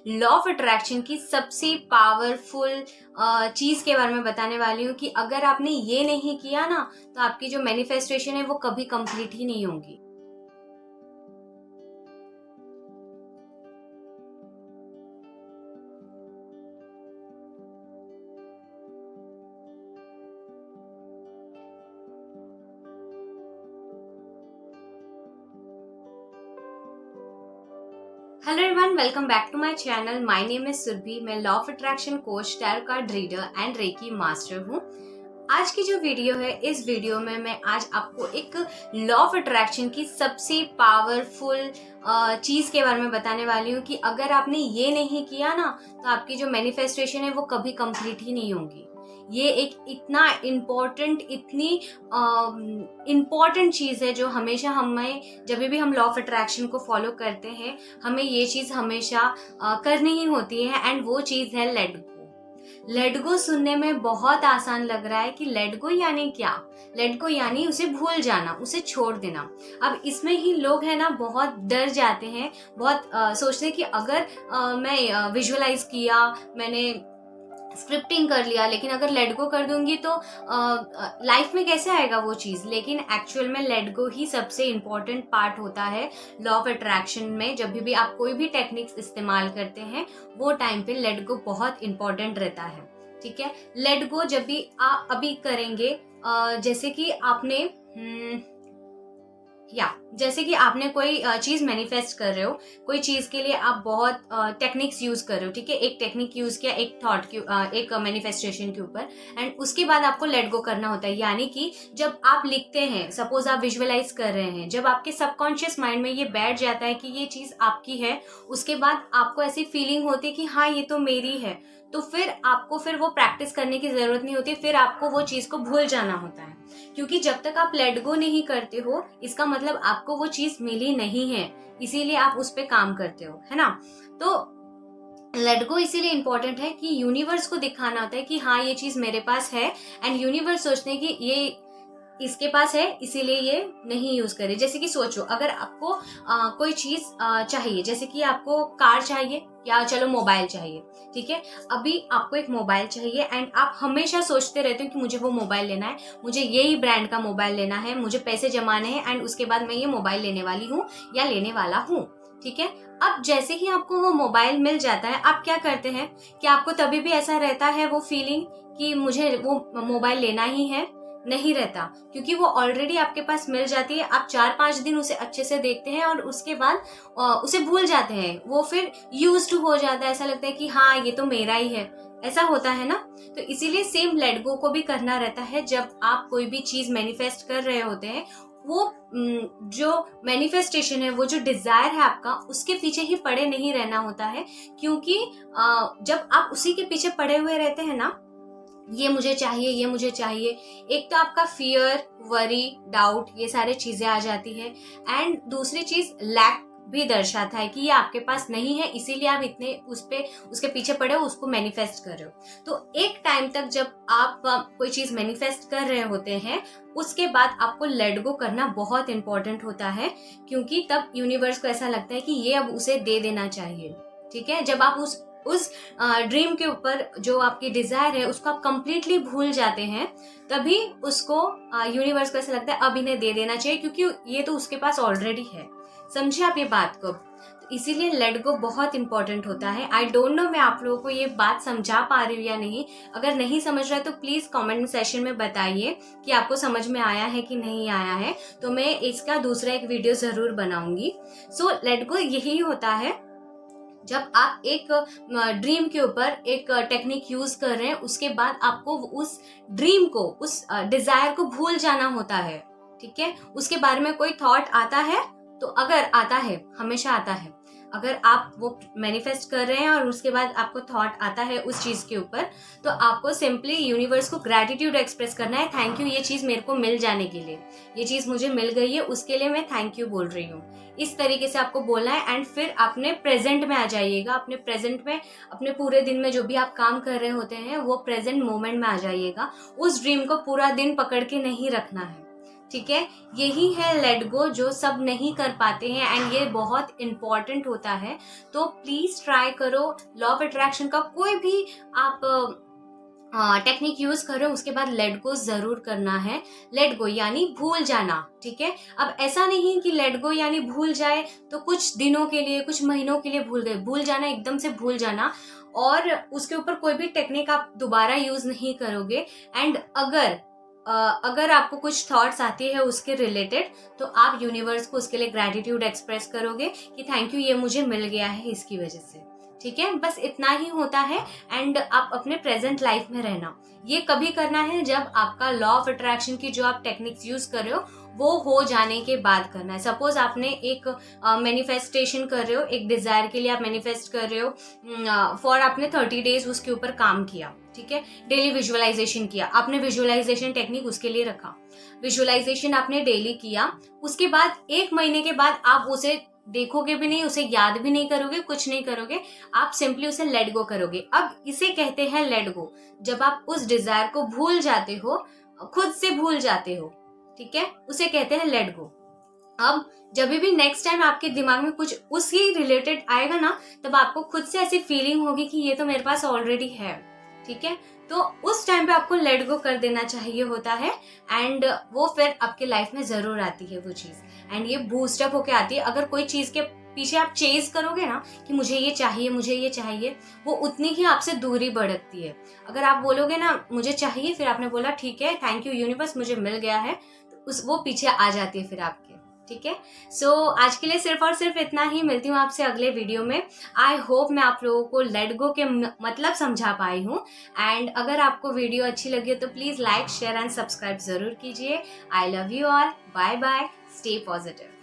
Law of attraction की सबसे powerful चीज के बारे में बताने वाली हूँ कि अगर आपने ये नहीं किया ना तो आपकी जो मैनिफेस्टेशन है वो कभी कंप्लीट ही नहीं होगी। Hello everyone, welcome back to my channel. My name is Surabhi. मैं law of attraction coach, tarot card reader and reiki master हूँ। आज की जो वीडियो है, इस वीडियो में मैं आज आपको एक लॉ ऑफ अट्रैक्शन की सबसे पावरफुल चीज के बारे में बताने वाली हूँ कि अगर आपने ये नहीं किया ना तो आपकी जो मैनिफेस्टेशन है वो कभी कंप्लीट ही नहीं होगी। ये एक इतना इतनी इम्पॉर्टेंट चीज़ है जो हमेशा हमें, जब भी हम लॉ ऑफ अट्रैक्शन को फॉलो करते हैं, हमें ये चीज़ हमेशा करनी ही होती है। एंड वो चीज़ है लेट गो। लेट गो सुनने में बहुत आसान लग रहा है कि लेट गो यानी क्या। लेट गो यानी उसे भूल जाना, उसे छोड़ देना। अब इसमें ही लोग हैं ना बहुत डर जाते हैं, बहुत सोचते हैं कि अगर मैं विजुअलाइज किया, मैंने स्क्रिप्टिंग कर लिया, लेकिन अगर लेट गो कर दूंगी तो लाइफ में कैसे आएगा वो चीज़। लेकिन एक्चुअल में लेट गो ही सबसे इम्पॉर्टेंट पार्ट होता है लॉ ऑफ अट्रैक्शन में। जब भी आप कोई भी टेक्निक्स इस्तेमाल करते हैं वो टाइम पे लेट गो बहुत इम्पॉर्टेंट रहता है। ठीक है, लेट गो जब भी आप अभी करेंगे, जैसे कि आपने जैसे कि आपने कोई चीज मैनिफेस्ट कर रहे हो, कोई चीज के लिए आप बहुत टेक्निक्स यूज कर रहे हो। ठीक है, एक टेक्निक यूज किया एक थॉट के, एक मैनिफेस्टेशन के ऊपर, एंड उसके बाद आपको लेट गो करना होता है। यानी कि जब आप लिखते हैं, सपोज आप विजुअलाइज कर रहे हैं, जब आपके सबकॉन्शियस माइंड में ये बैठ जाता है कि ये चीज आपकी है, उसके बाद आपको ऐसी फीलिंग होती है कि हाँ ये तो मेरी है, तो फिर आपको वो प्रैक्टिस करने की जरूरत नहीं होती। फिर आपको वो चीज को भूल जाना होता है, क्योंकि जब तक आप लेट गो नहीं करते हो इसका मतलब आपको वो चीज मिली नहीं है, इसीलिए आप उस पे काम करते हो, है ना। तो लेट गो इसीलिए इंपॉर्टेंट है कि यूनिवर्स को दिखाना होता है कि हाँ ये चीज मेरे पास है, एंड यूनिवर्स सोचते हैं कि ये इसके पास है इसीलिए ये नहीं यूज करे। जैसे कि सोचो, अगर आपको कोई चीज चाहिए, जैसे कि आपको कार चाहिए या चलो मोबाइल चाहिए। ठीक है, अभी आपको एक मोबाइल चाहिए एंड आप हमेशा सोचते रहते हो कि मुझे वो मोबाइल लेना है, मुझे यही ब्रांड का मोबाइल लेना है, मुझे पैसे जमाने हैं एंड उसके बाद मैं ये मोबाइल लेने वाली हूँ या लेने वाला हूँ। ठीक है, अब जैसे ही आपको वो मोबाइल मिल जाता है, आप क्या करते हैं कि आपको तभी भी ऐसा रहता है वो फीलिंग कि मुझे वो मोबाइल लेना ही है? नहीं रहता, क्योंकि वो ऑलरेडी आपके पास मिल जाती है। आप 4-5 दिन उसे अच्छे से देखते हैं और उसके बाद उसे भूल जाते हैं। वो फिर यूज्ड हो जाता है, ऐसा लगता है कि हाँ ये तो मेरा ही है, ऐसा होता है ना। तो इसीलिए सेम लेट गो को भी करना रहता है। जब आप कोई भी चीज मैनिफेस्ट कर रहे होते हैं, वो जो मैनिफेस्टेशन है, वो जो डिजायर है आपका, उसके पीछे ही पड़े नहीं रहना होता है। क्योंकि जब आप उसी के पीछे पड़े हुए रहते हैं ना, ये मुझे चाहिए, ये मुझे चाहिए, एक तो आपका फियर, वरी, डाउट, ये सारी चीजें आ जाती है। एंड दूसरी चीज लैक भी दर्शाता है कि ये आपके पास नहीं है, इसीलिए आप इतने उसके पीछे पड़े हो, उसको मैनिफेस्ट कर रहे हो। तो एक टाइम तक जब आप कोई चीज मैनिफेस्ट कर रहे होते हैं, उसके बाद आपको लेट गो करना बहुत इंपॉर्टेंट होता है, क्योंकि तब यूनिवर्स को ऐसा लगता है कि ये अब उसे दे देना चाहिए। ठीक है, जब आप उस ड्रीम के ऊपर जो आपकी डिजायर है उसको आप कंप्लीटली भूल जाते हैं, तभी उसको यूनिवर्स को ऐसा लगता है अब इन्हें दे देना चाहिए, क्योंकि ये तो उसके पास ऑलरेडी है। समझे आप ये बात को? तो इसीलिए लेट गो बहुत इंपॉर्टेंट होता है। आई डोंट नो मैं आप लोगों को ये बात समझा पा रही हूँ या नहीं। अगर नहीं समझ रहा है तो प्लीज कमेंट सेशन में बताइए कि आपको समझ में आया है कि नहीं आया है, तो मैं इसका दूसरा एक वीडियो जरूर बनाऊंगी। सो लेट गो यही होता है, जब आप एक ड्रीम के ऊपर एक टेक्निक यूज कर रहे हैं, उसके बाद आपको उस ड्रीम को, उस डिजायर को भूल जाना होता है। ठीक है, उसके बारे में कोई थॉट आता है तो, अगर आता है, हमेशा आता है, अगर आप वो मैनिफेस्ट कर रहे हैं और उसके बाद आपको थॉट आता है उस चीज के ऊपर, तो आपको सिंपली यूनिवर्स को ग्रैटिट्यूड एक्सप्रेस करना है। थैंक यू, ये चीज मेरे को मिल जाने के लिए, ये चीज मुझे मिल गई है, उसके लिए मैं थैंक यू बोल रही हूँ। इस तरीके से आपको बोलना है एंड फिर अपने प्रेजेंट में आ जाइएगा। अपने प्रेजेंट में, अपने पूरे दिन में जो भी आप काम कर रहे होते हैं, वो प्रेजेंट मोमेंट में आ जाइएगा। उस ड्रीम को पूरा दिन पकड़ के नहीं रखना है। ठीक है, यही है लेट गो जो सब नहीं कर पाते हैं एंड ये बहुत इंपॉर्टेंट होता है। तो प्लीज ट्राई करो, लॉ ऑफ अट्रैक्शन का कोई भी आप टेक्निक यूज करो उसके बाद लेट गो जरूर करना है। लेट गो यानी भूल जाना, ठीक है। अब ऐसा नहीं कि लेट गो यानी भूल जाए तो कुछ दिनों के लिए कुछ महीनों के लिए भूल गए, भूल जाना एकदम से भूल जाना, और उसके ऊपर कोई भी टेक्निक आप दोबारा यूज नहीं करोगे। एंड अगर आपको कुछ थॉट्स आती है उसके रिलेटेड तो आप यूनिवर्स को उसके लिए ग्रैटिट्यूड एक्सप्रेस करोगे कि थैंक यू, ये मुझे मिल गया है इसकी वजह से, ठीक है। बस इतना ही होता है। एंड आप अपने प्रेजेंट लाइफ में रहना, ये कभी करना है जब आपका लॉ ऑफ अट्रैक्शन की जो आप टेक्निक्स यूज कर रहे हो वो हो जाने के बाद करना है। सपोज आपने एक मैनिफेस्टेशन कर रहे हो, एक डिजायर के लिए आप मैनिफेस्ट कर रहे हो फॉर आपने 30 डेज उसके ऊपर काम किया, ठीक है। डेली विजुअलाइजेशन किया, आपने विजुअलाइजेशन टेक्निक उसके लिए रखा, विजुअलाइजेशन आपने डेली किया, उसके बाद 1 महीने के बाद आप उसे देखोगे भी नहीं, उसे याद भी नहीं करोगे, कुछ नहीं करोगे, आप सिंपली उसे लेट गो करोगे। अब इसे कहते हैं लेट गो, जब आप उस डिजायर को भूल जाते हो, खुद से भूल जाते हो, ठीक है, उसे कहते हैं लेट गो। अब जब भी नेक्स्ट टाइम आपके दिमाग में कुछ उसी रिलेटेड आएगा ना, तब आपको खुद से ऐसी फीलिंग होगी कि ये तो मेरे पास ऑलरेडी है, ठीक है। तो उस टाइम पे आपको लेट गो कर देना चाहिए होता है एंड वो फिर आपके लाइफ में जरूर आती है वो चीज, एंड ये बूस्टअप होके आती है। अगर कोई चीज के पीछे आप चेज करोगे ना कि मुझे ये चाहिए, मुझे ये चाहिए, वो उतनी ही आपसे दूरी बढ़ती है। अगर आप बोलोगे ना मुझे चाहिए, फिर आपने बोला ठीक है थैंक यू यूनिवर्स मुझे मिल गया है, तो वो पीछे आ जाती है फिर आपके, ठीक है। सो आज के लिए सिर्फ और सिर्फ इतना ही। मिलती हूँ आपसे अगले वीडियो में। आई होप मैं आप लोगों को लेट गो के मतलब समझा पाई हूँ। एंड अगर आपको वीडियो अच्छी लगी हो तो please like share and subscribe जरूर कीजिए। I love you all, bye bye, stay positive.